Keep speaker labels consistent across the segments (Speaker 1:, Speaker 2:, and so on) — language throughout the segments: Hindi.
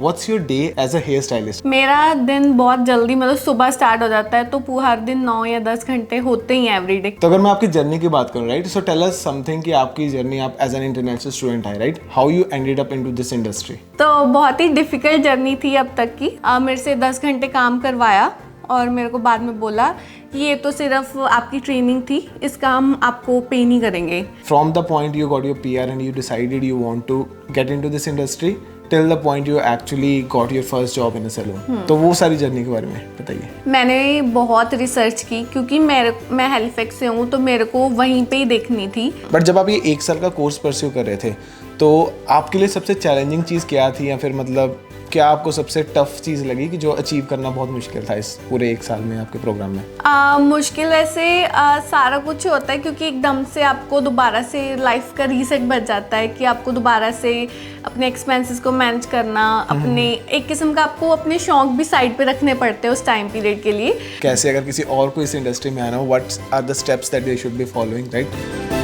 Speaker 1: What's your day as a hair stylist?
Speaker 2: मेरा दिन बहुत जल्दी मतलब सुबह स्टार्ट हो जाता है, तो हर दिन 9 या 10 घंटे होते ही हैं एवरीडे।
Speaker 1: तो अगर मैं आपकी जर्नी की बात करूं, right, so tell us something कि आपकी जर्नी, आप एज एन इंटरनेशनल स्टूडेंट है, right, how you ended up into this industry?
Speaker 2: तो बहुत ही डिफिकल्ट जर्नी थी अब तक की। मेरे से 10 घंटे काम करवाया और मेरे को बाद में बोला कि ये तो सिर्फ आपकी ट्रेनिंग थी, इसका हम आपको पे नहीं करेंगे।
Speaker 1: From the point you got your PR and you decided you want to get into this industry till the point you actually got your first job in a salon, तो वो सारी जर्नी के बारे में बताइए।
Speaker 2: मैंने बहुत रिसर्च की क्योंकि मैं हैलिफैक्स से हूँ, तो मेरे को वहीं पे ही देखनी थी।
Speaker 1: बट जब आप ये 1 साल का कोर्स परस्यू कर रहे थे, तो आपके लिए सबसे चैलेंजिंग चीज़ क्या थी, या फिर मतलब क्या आपको सबसे टफ चीज़ लगी कि जो अचीव करना बहुत मुश्किल था इस पूरे 1 साल में आपके प्रोग्राम में?
Speaker 2: मुश्किल ऐसे सारा कुछ होता है क्योंकि एकदम से आपको दोबारा से लाइफ का रीसेट बच जाता है कि आपको दोबारा से अपने एक्सपेंसेस को मैनेज करना, अपने एक किस्म का आपको अपने शौक भी साइड पे रखने पड़ते हैं उस टाइम पीरियड के लिए।
Speaker 1: कैसे अगर किसी और को इस इंडस्ट्री में आना हो, what are the steps that they should be following, right?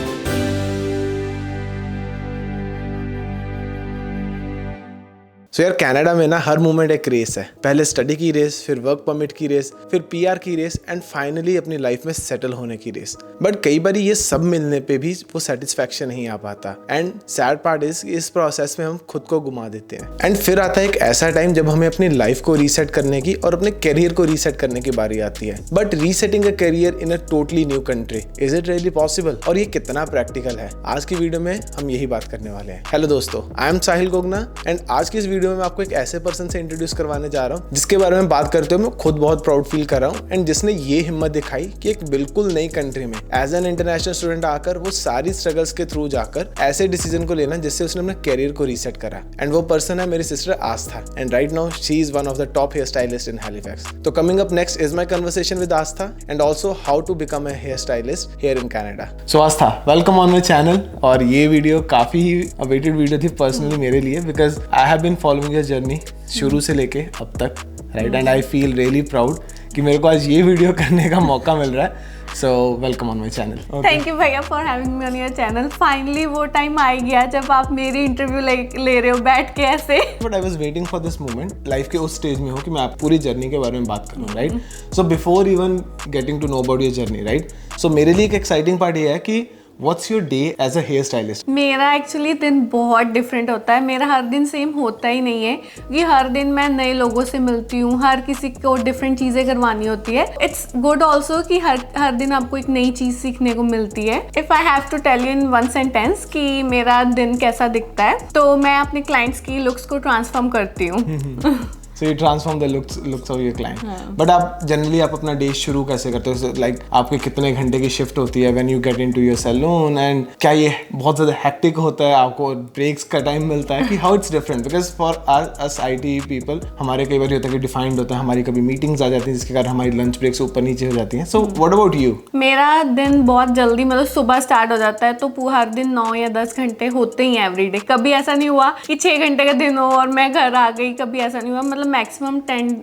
Speaker 1: तो यार कनाडा में ना हर मोमेंट एक रेस है। पहले स्टडी की रेस, फिर वर्क परमिट की रेस, फिर PR की रेस, एंड फाइनली अपनी लाइफ में सेटल होने की रेस। बट कई बार ये सब मिलने पे भी वो सेटिस्फैक्शन नहीं आ पाता, एंड सैड पार्ट इज इस प्रोसेस में हम खुद को घुमा देते हैं। एंड फिर आता है एक ऐसा टाइम जब हमें अपनी लाइफ को रीसेट करने की और अपने करियर को रीसेट करने की बारी आती है। But resetting a career in a totally new country, is it really possible, और ये कितना प्रैक्टिकल है? आज की वीडियो में हम यही बात करने वाले हैं। हेलो दोस्तों, I am Sahil Gogna, and आज की इस वीडियो में मैं आपको एक ऐसे पर्सन से इंट्रोड्यूस करवाने जा रहा हूँ जिसके बारे में बात करते हुए मैं खुद बहुत प्राउड फील कर रहा हूँ, एंड जिसने ये हिम्मत दिखाई कि एक बिल्कुल नई कंट्री में एज एन इंटरनेशनल स्टूडेंट आकर वो सारी स्ट्रगल्स के थ्रू जाकर ऐसे डिसीजन को लेना जिससे उसने अपने करियर को रीसेट करा। एंड वो पर्सन है मेरी sister Aastha, and right now she is one of the top hair stylist in Halifax. तो coming up next is my conversation with Aastha and also how to become a hair stylist here in Canada. So Aastha, welcome on my channel. और ये वीडियो काफी ही अवेटेड वीडियो थी पर्सनली मेरे लिए, because I have been following your journey शुरू से लेके अब तक, right, and I feel really proud कि मेरे को आज ये वीडियो करने का मौका मिल रहा है। So welcome on my channel.
Speaker 2: Thank you भैया for having me on your channel. Finally वो टाइम आ गया जब आप मेरी इंटरव्यू ले रहे हो बैठ के ऐसे।
Speaker 1: But I was waiting for this moment. Life के उस स्टेज में हो कि मैं आप पूरी जर्नी के बारे में बात करूँ, right? So before even getting to know about your journey, right, so मेरे लिए एक एक्साइटिंग पार्ट ये है कि what's your day as a hair stylist?
Speaker 2: मेरा एक्चुअली दिन बहुत डिफरेंट होता है। मेरा हर दिन सेम होता ही नहीं है क्योंकि हर दिन मैं नए लोगों से मिलती हूँ, हर किसी को डिफरेंट चीज़ें करवानी होती है। इट्स गुड ऑल्सो कि हर दिन आपको एक नई चीज़ सीखने को मिलती है। If I have to tell you in one sentence कि मेरा दिन कैसा दिखता है, तो मैं अपने क्लाइंट्स की लुक्स को ट्रांसफॉर्म करती हूँ।
Speaker 1: So you transform the looks of your client. But आप जनरली आप अपना डे शुरू कैसे करते हो? लाइक आपके कितने घंटे की शिफ्ट होती है when you get into your saloon, and क्या ये बहुत ज़्यादा हेक्टिक होता है, आपको ब्रेक्स का टाइम मिलता है कि how it's different? Because for us IT people हमारे कई बार होता है कि डिफाइंड होता है, हमारी कभी मीटिंग्स आ जाती हैं जिसके कारण हमारी लंच ब्रेक्स ऊपर नीचे हो जाती हैं। So what about you?
Speaker 2: मेरा दिन बहुत जल्दी मतलब सुबह स्टार्ट हो जाता है, तो हर दिन 9 या 10 घंटे होते ही हैं एवरीडे। कभी ऐसा नहीं हुआ कि 6 घंटे का दिन हो और मैं घर आ गई, कभी ऐसा नहीं हुआ। मतलब मैक्सिमम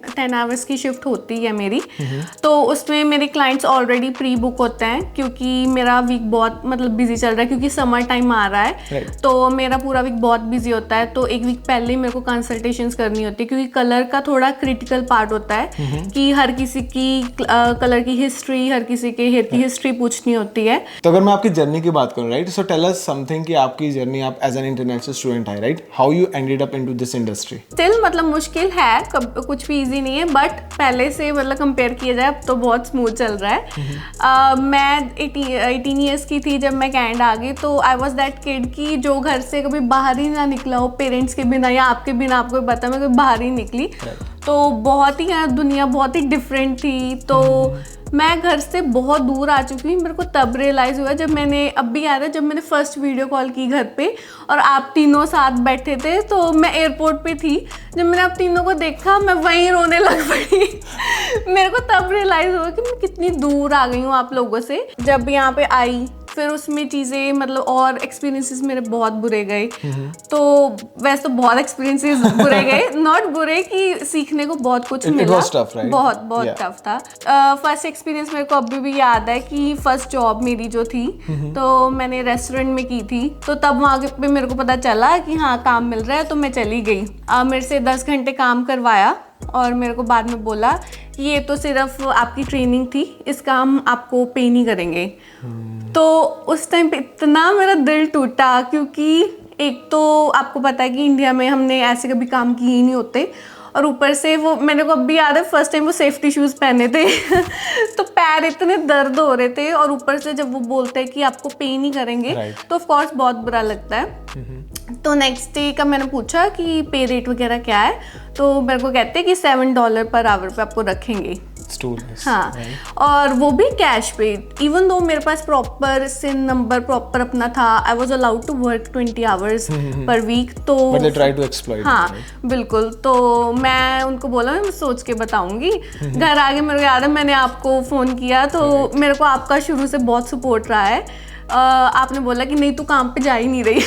Speaker 2: 10 आवर्स की शिफ्ट होती है मेरी। तो उसमें मेरे क्लाइंट्स ऑलरेडी प्री बुक होते हैं क्योंकि मेरा वीक बहुत मतलब बिजी चल रहा है क्योंकि समर टाइम आ रहा है। तो मेरा पूरा वीक बहुत बिजी होता है, तो एक वीक पहले ही मेरे को कंसल्टेशंस करनी होती है क्योंकि कलर का थोड़ा क्रिटिकल पार्ट होता है कि हर किसी की कलर की हिस्ट्री, हर किसी के हेयर की हिस्ट्री पूछनी होती है।
Speaker 1: तो अगर मैं आपकी जर्नी की बात करूं, right, so tell us something कि आपकी जर्नी, आप एज एन इंटरनेशनल स्टूडेंट है, right, how you ended up into this industry?
Speaker 2: Still मतलब मुश्किल है, कुछ भी इजी नहीं है, बट पहले से मतलब कंपेयर किया जाए अब तो बहुत स्मूथ चल रहा है। मैं 18 ईयर्स की थी जब मैं कनाडा आ गई, तो आई वॉज दैट किड की जो घर से कभी बाहर ही ना निकला हो, पेरेंट्स के बिना या आपके बिना, आपको पता मैं कभी बाहर ही निकली। तो बहुत ही दुनिया बहुत ही डिफरेंट थी। तो मैं घर से बहुत दूर आ चुकी हूँ। मेरे को तब रियलाइज़ हुआ जब मैंने, अब भी याद है जब मैंने फर्स्ट वीडियो कॉल की घर पे और आप तीनों साथ बैठे थे, तो मैं एयरपोर्ट पे थी। जब मैंने आप तीनों को देखा मैं वहीं रोने लग पड़ी। मेरे को तब रियलाइज़ हुआ कि मैं कितनी दूर आ गई हूँ आप लोगों से। जब यहाँ पे आई फिर उसमें चीज़ें मतलब और एक्सपीरियंसेस मेरे बहुत बुरे गए। तो वैसे तो बहुत एक्सपीरियंसेस बुरे गए, नॉट बुरे कि सीखने को बहुत कुछ मिला, बहुत टफ था। फर्स्ट एक्सपीरियंस मेरे को अभी भी याद है कि फर्स्ट जॉब मेरी जो थी तो मैंने रेस्टोरेंट में की थी, तो तब वहाँ पे मेरे को पता चला कि हाँ काम मिल रहा है, तो मैं चली गई। मेरे से 10 घंटे काम करवाया और मेरे को बाद में बोला कि ये तो सिर्फ आपकी ट्रेनिंग थी, इसका हम आपको पे नहीं करेंगे। तो उस टाइम पे इतना मेरा दिल टूटा, क्योंकि एक तो आपको पता है कि इंडिया में हमने ऐसे कभी काम किए ही नहीं होते, और ऊपर से वो मेरे को अभी याद है फर्स्ट टाइम वो सेफ्टी शूज़ पहने थे तो पैर इतने दर्द हो रहे थे, और ऊपर से जब वो बोलते हैं कि आपको पे नहीं करेंगे तो ऑफ कोर्स बहुत बुरा लगता है। तो नेक्स्ट डे का मैंने पूछा कि पे रेट वगैरह क्या है, तो मेरे को कहते हैं कि $7 पर आवर पे आपको रखेंगे। हाँ, और वो भी कैश पे, इवन दो मेरे पास प्रॉपर सिन नंबर प्रॉपर अपना था। I was allowed to work 20 hours per week. तो हाँ बिल्कुल, तो मैं उनको बोला मैं सोच के बताऊंगी। घर आके मेरे को याद है मैंने आपको फ़ोन किया, तो मेरे को आपका शुरू से बहुत सपोर्ट रहा है। आपने बोला कि नहीं तू काम पे जा ही नहीं रही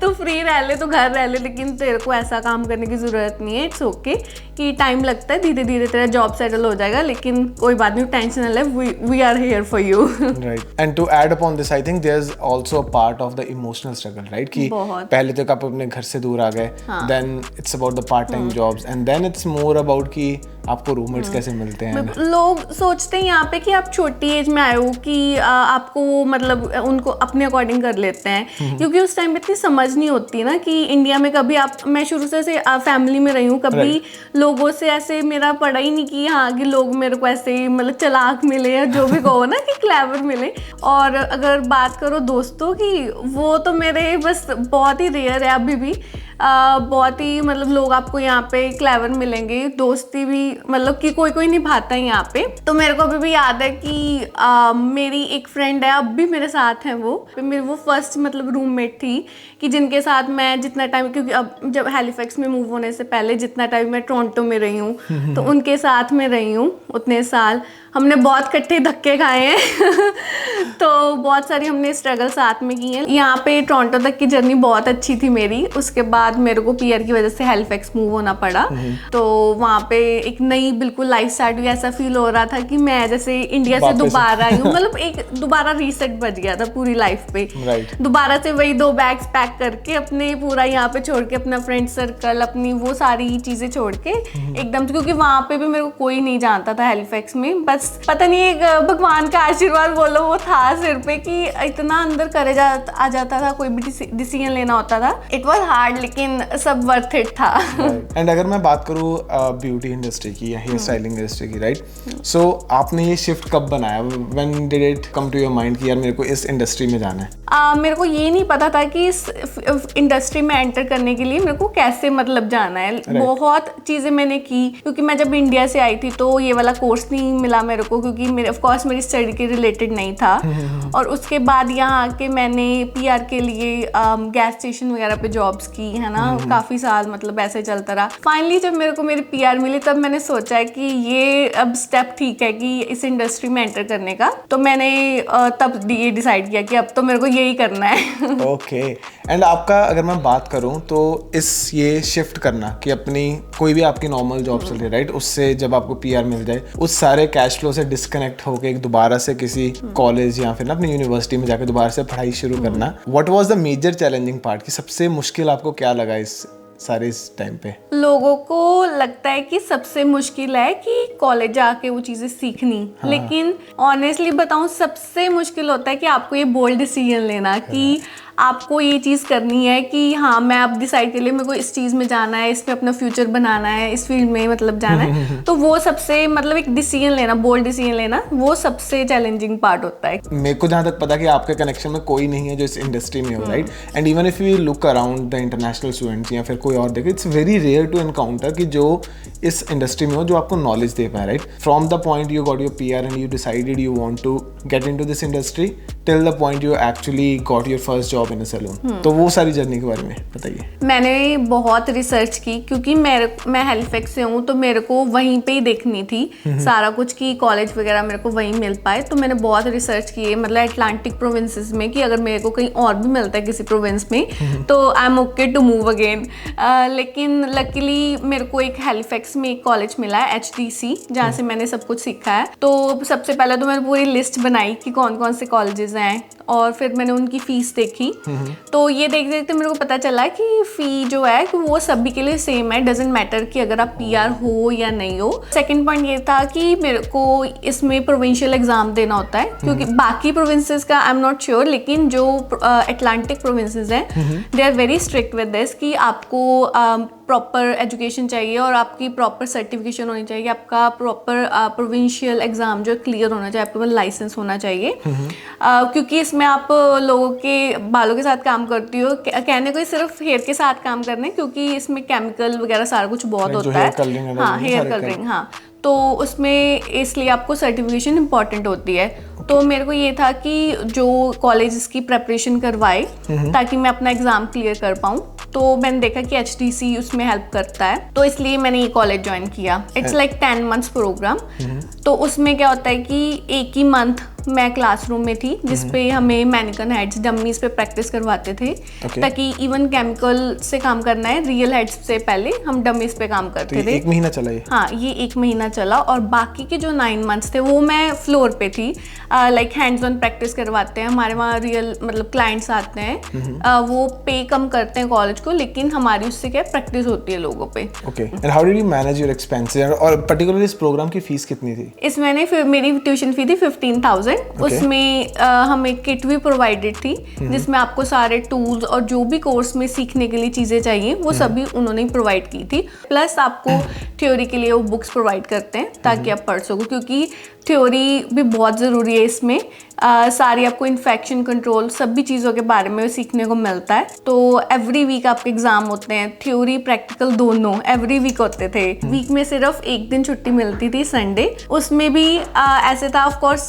Speaker 2: तो फ्री रह ले, तो घर रह ले, लेकिन तेरे को ऐसा काम करने की ज़रूरत नहीं है। इट्स ओके कि टाइम लगता है, धीरे धीरे तेरा जॉब सेटल हो जाएगा, लेकिन कोई बात नहीं, टेंशन न ले, we are here for you.
Speaker 1: Right, and to add upon this I think there is also a part of the emotional struggle, right, कि पहले तो आप अपने घर से दूर आ गए, then it's about the part time jobs, and then it's more about कि आपको रूममेट्स कैसे मिलते हैं।
Speaker 2: लोग सोचते हैं यहाँ पे कि आप छोटी एज में आए हो कि आपको मतलब उनको अपने अकॉर्डिंग कर लेते हैं, क्योंकि उस टाइम पे इतनी समझ नहीं होती ना कि इंडिया में कभी मैं शुरू से फैमिली में रही हूँ, कभी लोगों से ऐसे मेरा पड़ा ही नहीं कि हाँ कि लोग मेरे को ऐसे मतलब चालाक मिले या जो भी कहो ना कि क्लेवर मिले। और अगर बात करो दोस्तों की, वो तो मेरे बस बहुत ही रेयर है अभी भी। बहुत ही मतलब लोग आपको यहाँ पे क्लेवर मिलेंगे, दोस्ती भी मतलब कि कोई निभाता है यहाँ पे। तो मेरे को अभी भी याद है कि मेरी एक फ्रेंड है, अब भी मेरे साथ हैं वो फर्स्ट मतलब रूममेट थी, कि जिनके साथ मैं जितना टाइम, क्योंकि अब जब हैलिफैक्स में मूव होने से पहले जितना टाइम मैं टोरंटो में रही हूँ तो उनके साथ में रही हूँ उतने साल। हमने बहुत कट्ठे धक्के खाए हैं तो बहुत सारी हमने स्ट्रगल साथ में की हैं। यहाँ पे टोरंटो तक की जर्नी बहुत अच्छी थी मेरी। उसके बाद मेरे को पीआर की वजह से हैलिफैक्स मूव होना पड़ा, तो वहाँ पे एक नई बिल्कुल लाइफ स्टार्ट हुई। ऐसा फील हो रहा था कि मैं जैसे इंडिया से दोबारा आई हूँ, मतलब एक दोबारा रीसेट बच गया था पूरी लाइफ पे। दोबारा से वही 2 बैग्स पैक करके अपने पूरा यहाँ पे छोड़ के, अपना फ्रेंड सर्कल, अपनी वो सारी चीजें छोड़ के एकदम, क्योंकि वहाँ पे भी मेरे को कोई नहीं जानता था हैलिफैक्स में। बस पता नहीं एक भगवान का आशीर्वाद बोलो वो था सिर पे कि इतना अंदर करे आ जाता था, कोई भी डिसीजन लेना होता था। इट वाज हार्ड लेकिन सब वर्थ इट था।
Speaker 1: एंड अगर मैं बात करूँ ब्यूटी इंडस्ट्री की या हेयर स्टाइलिंग इंडस्ट्री की, राइट, सो आपने ये शिफ्ट कब बनाया? When did it come to your mind कि यार मेरे को इस इंडस्ट्री में जाना है?
Speaker 2: मेरे को ये नहीं पता था कि इस इंडस्ट्री में एंटर करने के लिए मेरे को कैसे मतलब जाना है। बहुत चीज़ें मैंने की, क्योंकि मैं जब इंडिया से आई थी तो ये वाला कोर्स नहीं मिला मेरे को, क्योंकि मेरे ऑफ कोर्स मेरी स्टडी के रिलेटेड नहीं था। और उसके बाद यहाँ आके मैंने पीआर के लिए गैस स्टेशन वगैरह पे जॉब्स की है ना, काफ़ी साल मतलब ऐसे चलता रहा। फाइनली जब मेरे को मेरी पीआर मिली तब मैंने सोचा है कि ये अब स्टेप ठीक है कि इस इंडस्ट्री में एंटर करने का। तो मैंने तब ये डिसाइड किया कि अब तो मेरे को यही करना है।
Speaker 1: ओके, एंड आपका अगर मैं बात करूं तो इस ये शिफ्ट करना कि अपनी कोई भी आपकी नॉर्मल जॉब चल रही है, राइट, उससे जब आपको पीआर मिल जाए, उस सारे कैश फ्लो से डिस्कनेक्ट होकर एक दोबारा से किसी कॉलेज या फिर ना अपनी यूनिवर्सिटी में जाकर दोबारा से पढ़ाई शुरू करना, what was the major challenging part? कि सबसे मुश्किल आपको क्या लगा इस सारे इस टाइम पे?
Speaker 2: लोगों को लगता है कि सबसे मुश्किल है कि कॉलेज जाके वो चीज़ें सीखनी, लेकिन ऑनेस्टली बताऊं सबसे मुश्किल होता है कि आपको ये बोल्ड डिसीजन लेना कि आपको ये चीज़ करनी है कि हाँ मैं अब डिसाइड कर लिया मेरे को इस चीज़ में जाना है, इसमें अपना फ्यूचर बनाना है, इस फील्ड में मतलब जाना है। तो वो सबसे मतलब एक डिसीजन लेना, बोल्ड डिसीजन लेना, वो सबसे चैलेंजिंग पार्ट होता है।
Speaker 1: मेरे को जहाँ तक पता कि आपके कनेक्शन में कोई नहीं है जो इस इंडस्ट्री में हो, right, and even if you look around the international students या फिर कोई और देखे, it's very rare to encounter कि जो इस इंडस्ट्री में हो जो आपको नॉलेज दे पाए, right, from the point you got your PR and you decided you want to get into this industry till the point you actually got your first job in a salon. तो वो सारी जर्नी के बारे में बताइए.
Speaker 2: मैंने बहुत रिसर्च की क्योंकि मैं हैलिफैक्स से हूँ, तो मेरे को वहीं पे ही देखनी थी सारा कुछ कि कॉलेज वगैरह मेरे को वहीं मिल पाए. तो मैंने बहुत रिसर्च की है, मतलब अटलांटिक प्रोविंसेस में, कि अगर मेरे को कहीं और भी मिलता है किसी प्रोविंस में तो I am okay to move again. लेकिन लकीली मेरे को एक हैलिफैक्स में एक कॉलेज मिला है, HDC, जहाँ से मैंने सब कुछ सीखा है. तो सबसे पहले तो मैंने पूरी लिस्ट बनाई कि कौन कौन से कॉलेजेस हैं, और फिर मैंने उनकी फीस देखी. तो ये देखते देखते मेरे को पता चला कि फ़ी जो है कि वो सभी के लिए सेम है, डजेंट मैटर कि अगर आप PR हो या नहीं हो. सेकंड पॉइंट ये था कि मेरे को इसमें प्रोविंशियल एग्ज़ाम देना होता है, क्योंकि बाकी प्रोविंसेस का आई एम नॉट श्योर, लेकिन जो अटलांटिक प्रोविंसेस हैं they are very strict with this कि आपको प्रॉपर एजुकेशन चाहिए और आपकी प्रॉपर सर्टिफिकेशन होनी चाहिए, आपका प्रॉपर प्रोविंशियल एग्ज़ाम जो क्लियर होना चाहिए, आपके पास लाइसेंस होना चाहिए. क्योंकि इसमें आप लोगों के बालों के साथ काम करती हो, कहने को ही सिर्फ हेयर के साथ काम करने, क्योंकि इसमें केमिकल वगैरह सारा कुछ बहुत होता है. हाँ, हेयर कलरिंग. हाँ, तो उसमें इसलिए आपको सर्टिफिकेशन इम्पॉर्टेंट होती है. तो मेरे को ये था कि जो कॉलेजेस की प्रेपरेशन करवाए ताकि मैं अपना एग्ज़ाम क्लियर कर पाऊँ. तो मैंने देखा कि HDC उसमें हेल्प करता है, तो इसलिए मैंने ये कॉलेज ज्वाइन किया. It's like 10 months programme. तो उसमें क्या होता है कि एक ही मंथ मैं क्लासरूम में थी जिसपे हमें मैनिकन हेड्स, डमीज पे प्रैक्टिस करवाते थे. ताकि इवन केमिकल से काम करना है, रियल हेड्स से पहले हम डमीज पे काम करते थे.
Speaker 1: 1 महीना चला ये?
Speaker 2: हाँ, ये 1 महीना चला. और बाकी के जो 9 months थे वो मैं फ्लोर पे थी. लाइक हैंड्स ऑन प्रैक्टिस करवाते हैं, हमारे वहाँ रियल मतलब क्लाइंट्स आते हैं. वो पे कम करते हैं कॉलेज को, लेकिन हमारी उससे क्या प्रैक्टिस होती है लोगों पे.
Speaker 1: Okay. And how did you manage your expenses? और पर्टिकुलरली इस प्रोग्राम की फीस कितनी थी?
Speaker 2: इसमें मेरी ट्यूशन फी थी 15,000. उसमें हमें किट भी प्रोवाइडेड थी जिसमें आपको सारे टूल्स और जो भी कोर्स में सीखने के लिए चीज़ें चाहिए वो सभी उन्होंने प्रोवाइड की थी. प्लस आपको थ्योरी के लिए वो बुक्स प्रोवाइड करते हैं ताकि आप पढ़ सको, क्योंकि थ्योरी भी बहुत ज़रूरी है इसमें. सारी आपको इन्फेक्शन कंट्रोल सभी चीज़ों के बारे में सीखने को मिलता है. तो एवरी वीक आपके एग्ज़ाम होते हैं, थ्योरी प्रैक्टिकल दोनों एवरी वीक होते थे. वीक में सिर्फ 1 दिन छुट्टी मिलती थी, संडे. उसमें भी ऐसे था ऑफ कोर्स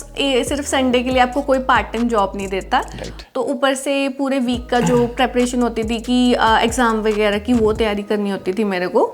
Speaker 2: सिर्फ संडे के लिए आपको कोई पार्ट टाइम जॉब नहीं देता. तो ऊपर से पूरे वीक का जो प्रेपरेशन होती थी कि एग्ज़ाम वगैरह की, वो तैयारी करनी होती थी मेरे को.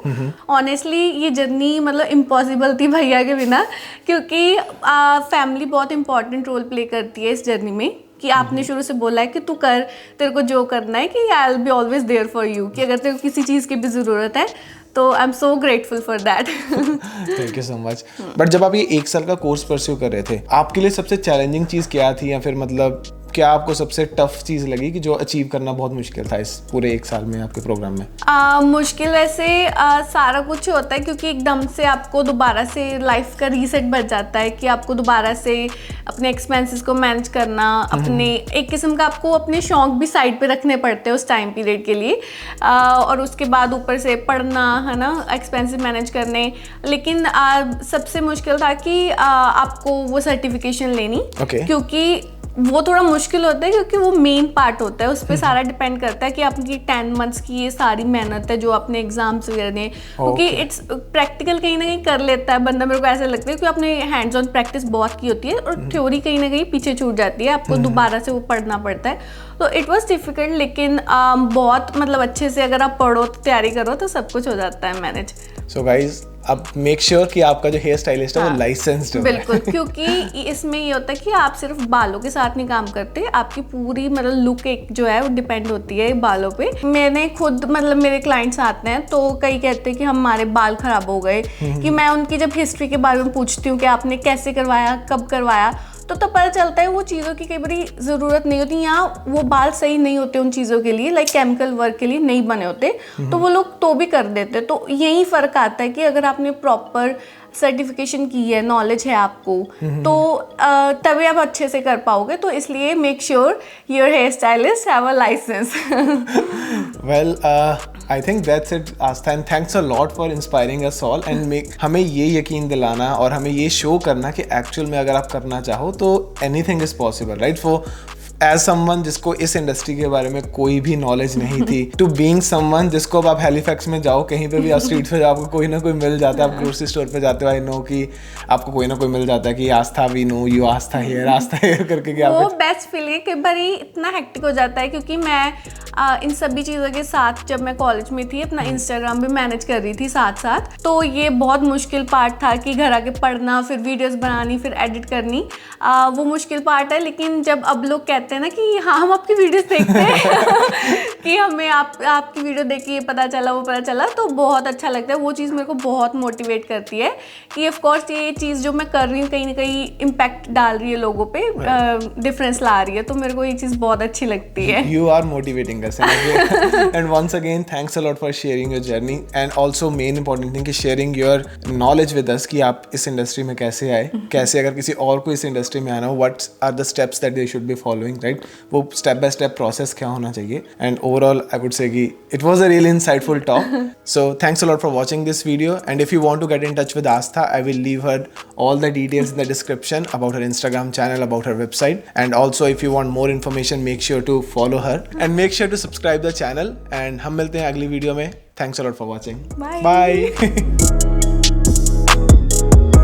Speaker 2: ऑनेस्टली ये जर्नी मतलब इम्पॉसिबल थी भैया के बिना, क्योंकि फैमिली बहुत इंपॉर्टेंट रोल प्ले करती है इस जर्नी में. कि आपने शुरू से बोला है कि तू कर, तेरे को जो करना है, कि I will be always there for you, कि अगर तेरे को किसी चीज़ की भी ज़रूरत है तो I am so grateful for that.
Speaker 1: Thank you so much. But जब आप ये 1 साल का कोर्स परस्यू कर रहे थे, आपके लिए सबसे चैलेंजिंग चीज़ क्या थी, या फिर मतलब क्या आपको सबसे टफ चीज़ लगी कि जो अचीव करना बहुत मुश्किल था इस पूरे 1 साल में आपके प्रोग्राम में?
Speaker 2: मुश्किल वैसे सारा कुछ होता है, क्योंकि एकदम से आपको दोबारा से लाइफ का रीसेट बच जाता है कि आपको दोबारा से अपने एक्सपेंसेस को मैनेज करना, अपने एक किस्म का आपको अपने शौक भी साइड पे रखने पड़ते हैं उस टाइम पीरियड के लिए. और उसके बाद ऊपर से पढ़ना, है ना, एक्सपेंसेस मैनेज करने. लेकिन सबसे मुश्किल था कि आपको वो सर्टिफिकेशन लेनी. क्योंकि वो थोड़ा मुश्किल होता है, क्योंकि वो मेन पार्ट होता है, उस पर सारा डिपेंड करता है कि आपकी 10 months की ये सारी मेहनत है जो अपने एग्जाम्स वगैरह दें. क्योंकि इट्स प्रैक्टिकल कहीं ना कहीं कर लेता है बंदा, मेरे को ऐसा लगता है कि आपने हैंड्स ऑन प्रैक्टिस बहुत की होती है और थ्योरी कहीं ना कहीं पीछे छूट जाती है, आपको दोबारा से वो पढ़ना पड़ता है. तो इट वॉज डिफिकल्ट, लेकिन बहुत मतलब अच्छे से अगर आप पढ़ो तो तैयारी करो तो सब कुछ हो जाता है मैनेज.
Speaker 1: सो गाइज, अब मेक श्योर कि आपका जो हेयर स्टाइलिस्ट है वो लाइसेंस्ड हो.
Speaker 2: बिल्कुल, क्योंकि इसमें ये होता है कि आप सिर्फ बालों के साथ नहीं काम करते, आपकी पूरी मतलब लुक एक जो है वो डिपेंड होती है बालों पे. मैंने खुद मतलब मेरे क्लाइंट्स आते हैं तो कई कहते हैं कि हमारे बाल खराब हो गए, कि मैं उनकी जब हिस्ट्री के बारे में पूछती हूँ कि आपने कैसे करवाया, कब करवाया, तो पता चलता है वो चीज़ों की कई बारी ज़रूरत नहीं होती, या वो बाल सही नहीं होते उन चीज़ों के लिए, लाइक केमिकल वर्क के लिए नहीं बने होते, तो वो लोग तो भी कर देते. तो यही फ़र्क आता है कि अगर आपने प्रॉपर सर्टिफिकेशन की है, नॉलेज है आपको, तो तभी आप अच्छे से कर पाओगे. तो इसलिए make sure your hair stylist have a licence.
Speaker 1: Well, I think that's it Aastha, and thanks a lot for inspiring us all and हमें ये यकीन दिलाना और हमें ये शो करना कि एक्चुअल में अगर आप करना चाहो तो anything is possible, right? For as someone जिसको इस इंडस्ट्री के बारे में कोई भी नॉलेज नहीं थी, टू बीइंग समवन जिसको अब आप हैलिफैक्स में जाओ, कहीं पे भी आप स्ट्रीट पे जाओ, आपको कोई ना कोई मिल जाता है, आप ग्रोसरी स्टोर पे जाते हो, आई नो कि आपको कोई ना कोई मिल जाता है कि Aastha we know you, Aastha hear करके कि
Speaker 2: वो बेस्ट फील है। कई बार इतना हेक्टिक हो जाता है, क्योंकि मैं इन सभी चीज़ों के साथ जब मैं कॉलेज में थी अपना इंस्टाग्राम भी मैनेज कर रही थी साथ साथ, तो ये बहुत मुश्किल पार्ट था कि घर आके पढ़ना, फिर वीडियोस बनानी, फिर एडिट करनी, वो मुश्किल पार्ट है। लेकिन जब अब लोग कहते हैं ना कि हाँ हम आपकी वीडियोस देखते हैं कि हमें आपकी वीडियो देख के ये पता चला वो पता चला, तो बहुत अच्छा लगता है। वो चीज़ मेरे को बहुत मोटिवेट करती है कि ऑफ कोर्स ये चीज़ जो मैं कर रही हूँ कहीं ना कहीं इम्पैक्ट डाल रही है लोगों पे, डिफरेंस ला रही है, तो मेरे को ये चीज़ बहुत अच्छी लगती है।
Speaker 1: You are motivating us and once again thanks a lot for sharing your journey and also main important thing कि sharing your knowledge with us कि आप इस इंडस्ट्री में कैसे आए, कैसे अगर किसी और को इस इंडस्ट्री में आना हो, what are the steps that they should be following, right? वो step by step process क्या होना चाहिए, and overall I would say कि it was a really insightful talk. So thanks a lot for watching this video, and if you want to get in touch with Astha, I will leave her all the details in the description about her Instagram channel, about her website, and also if you want more information make sure to follow her and make sure to subscribe the channel, and हम मिलते हैं अगली वीडियो में. Thanks a lot for watching.
Speaker 2: Bye.
Speaker 1: Bye.